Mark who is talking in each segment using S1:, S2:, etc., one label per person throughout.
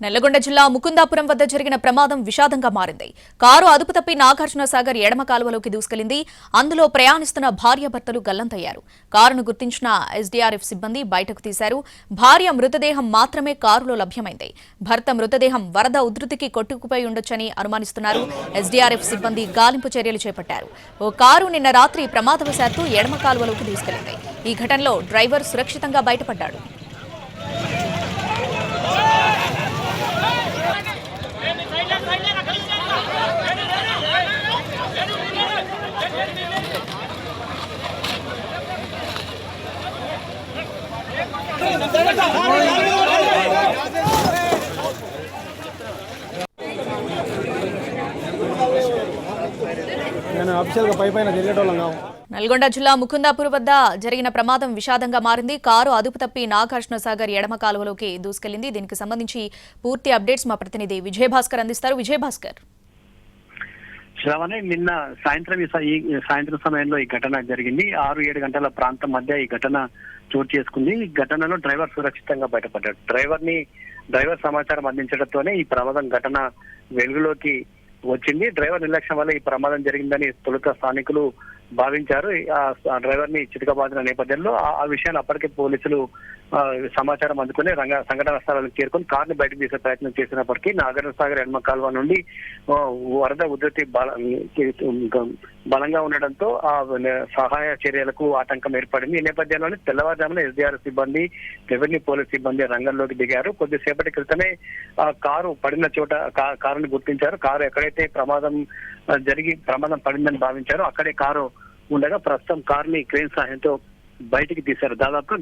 S1: నల్లగొండ జిల్లా ముకుందాపురం వద్ద జరిగిన ప్రమాదం విషాదంగా మారింది. కారు అదుపు తప్పి నాగార్జున సాగర్ ఎడమ కాలువలోకి దూసుకెళ్లింది. అందులో ప్రయాణిస్తున్న భార్యాభర్తలు గల్లంతయ్యారు. కారును గుర్తించిన ఎస్డీఆర్ఎఫ్ సిబ్బంది బయటకు తీశారు. భార్య మృతదేహం మాత్రమే కారులో లభ్యమైంది. భర్త మృతదేహం వరద ఉధృతికి కొట్టుకుపోయి ఉండొచ్చని అనుమానిస్తున్నారు. ఎస్డీఆర్ఎఫ్ సిబ్బంది గాలింపు చర్యలు చేపట్టారు. ఓ కారు నిన్న రాత్రి ప్రమాదవశాత్తు ఎడమ కాలువలోకి దూసుకెళ్లింది. ఈ ఘటనలో డ్రైవర్ సురక్షితంగా బయటపడ్డాడు. నల్గొండ జిల్లా ముకుందాపూర్ వద్ద జరిగిన ప్రమాదం విషాదంగా మారింది. కారు అదుపు తప్పి నాగార్జున సాగర్ ఎడమ కాలువలోకి దూసుకెళ్లింది. దీనికి సంబంధించి పూర్తి అప్డేట్స్ మా ప్రతినిధి విజయభాస్కర్ అందిస్తారు. విజయభాస్కర్,
S2: శ్రావణి, నిన్న సాయంత్రం సమయంలో ఈ ఘటన జరిగింది. 6-7 గంటల ప్రాంతం మధ్య ఈ ఘటన చోటు చేసుకుంది. ఈ ఘటనలో డ్రైవర్ సురక్షితంగా బయటపడ్డాడు. డ్రైవర్ సమాచారం అందించడంతోనే ఈ ప్రమాదం ఘటన వెలుగులోకి వచ్చింది. డ్రైవర్ నిర్లక్ష్యం వల్ల ఈ ప్రమాదం జరిగిందని తొలుత స్థానికులు భావించారు. ఆ డ్రైవర్ ని చితకబాదిన నేపథ్యంలో ఆ విషయాన్ని అప్పటికే పోలీసులు సమాచారం అందుకుని సంఘటన స్థలానికి చేరుకొని కార్ని బయటకు తీసే ప్రయత్నం చేసినప్పటికీ నాగార్జున సాగర్ ఎడమ కాలువ నుండి వరద ఉధృతి బలంగా ఉండడంతో ఆ సహాయ చర్యలకు ఆటంకం ఏర్పడింది. ఈ నేపథ్యంలోనే తెల్లవారుజామున ఎస్డీఆర్ఎఫ్ సిబ్బంది, రెవెన్యూ పోలీస్ సిబ్బంది రంగంలోకి దిగారు. కొద్దిసేపటి క్రితమే కారు పడిన చోట కారుని గుర్తించారు. కారు ఎక్కడైతే ప్రమాదం పడిందని భావించారో అక్కడే కారు ఉండగా ప్రస్తుతం కారుని క్రేన్ సహాయంతో బయటికి తీశారు. దాదాపు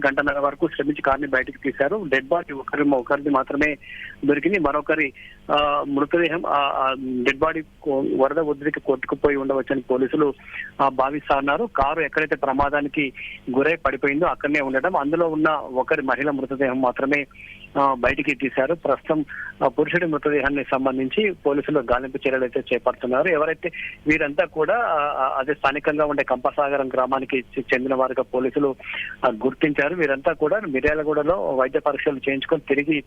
S2: గంటన్నర వరకు శ్రమించి కార్ని బయటకు తీశారు. డెడ్ బాడీ ఒకరిది మాత్రమే దొరికింది. మరొకరి మృతదేహం డెడ్ బాడీ వరద ఉధృతికి కొట్టుకుపోయి ఉండవచ్చని పోలీసులు భావిస్తున్నారు. కారు ఎక్కడైతే ప్రమాదానికి గురై పడిపోయిందో అక్కడనే ఉండడం, అందులో ఉన్న ఒకరి మహిళ మృతదేహం మాత్రమే బయటికి తీశారు. ప్రస్తుతం పురుషుడి మృతదేహాన్ని సంబంధించి పోలీసులు గాలింపు చర్యలు అయితే చేపడుతున్నారు. ఎవరైతే వీరంతా కూడా అదే స్థానికంగా ఉండే కంపసాగరం గ్రామానికి చెందిన వారుగా పోలీసులు గుర్తించారు. వీరంతా కూడా మిర్యాలగూడలో వైద్య పరీక్షలు చేయించుకొని తిరిగి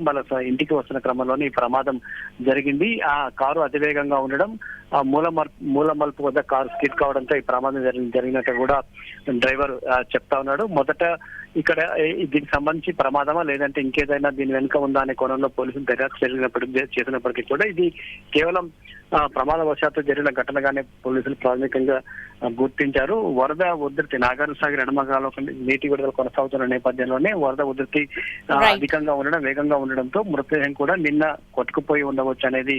S2: మన ఇంటికి వస్తున్న క్రమంలోనే ఈ ప్రమాదం జరిగింది. ఆ కారు అతివేగంగా ఉండడం, ఆ మూల మలుపు వద్ద కారు స్కిడ్ కావడంతో ఈ ప్రమాదం జరిగినట్టు కూడా డ్రైవర్ చెప్తా ఉన్నాడు. మొదట ఇక్కడ దీనికి సంబంధించి ప్రమాదమా లేదంటే ఇంకేదైనా దీని వెనుక ఉందా అనే కోణంలో పోలీసులు దర్యాప్తు చేసినప్పటికీ కూడా ఇది కేవలం ప్రమాదవశాత్తు జరిగిన ఘటనగానే పోలీసులు ప్రాథమికంగా గుర్తించారు. వరద ఉధృతి నాగార్జున సాగర్ ఎడమగాలో నీటి విడుదల కొనసాగుతున్న నేపథ్యంలోనే వరద ఉధృతి అధికంగా ఉండడం, వేగంగా ఉండడంతో మృతదేహం కూడా నిన్న కొట్టుకుపోయి ఉండవచ్చు అనేది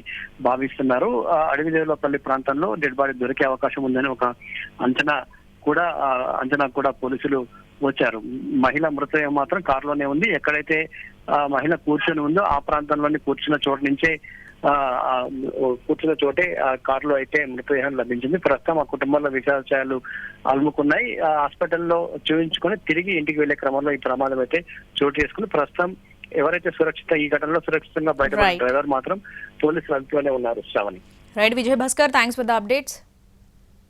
S2: భావిస్తున్నారు. అడవిదేవులపల్లి ప్రాంతంలో డెడ్ బాడీ దొరికే అవకాశం ఉందని ఒక అంచనా కూడా పోలీసులు వచ్చారు. మహిళ మృతదేహం మాత్రం కారులోనే ఉంది. ఎక్కడైతే మహిళ కూర్చొని ఉందో ఆ ప్రాంతంలోని కూర్చున్న చోటే కారులో అయితే మృతదేహం లభించింది. ప్రస్తుతం ఆ కుటుంబంలో విషాదాలు అలుముకున్నాయి. హాస్పిటల్లో చూపించుకొని తిరిగి ఇంటికి వెళ్లే క్రమంలో ఈ ప్రమాదం అయితే చోటు చేసుకుని ప్రస్తుతం ఎవరైతే ఈ ఘటనలో సురక్షితంగా బయటపడిన డ్రైవర్ మాత్రం పోలీసులు అదుపులోనే ఉన్నారు. Shravani.
S1: Right Vijayabhaskar, thanks for the updates.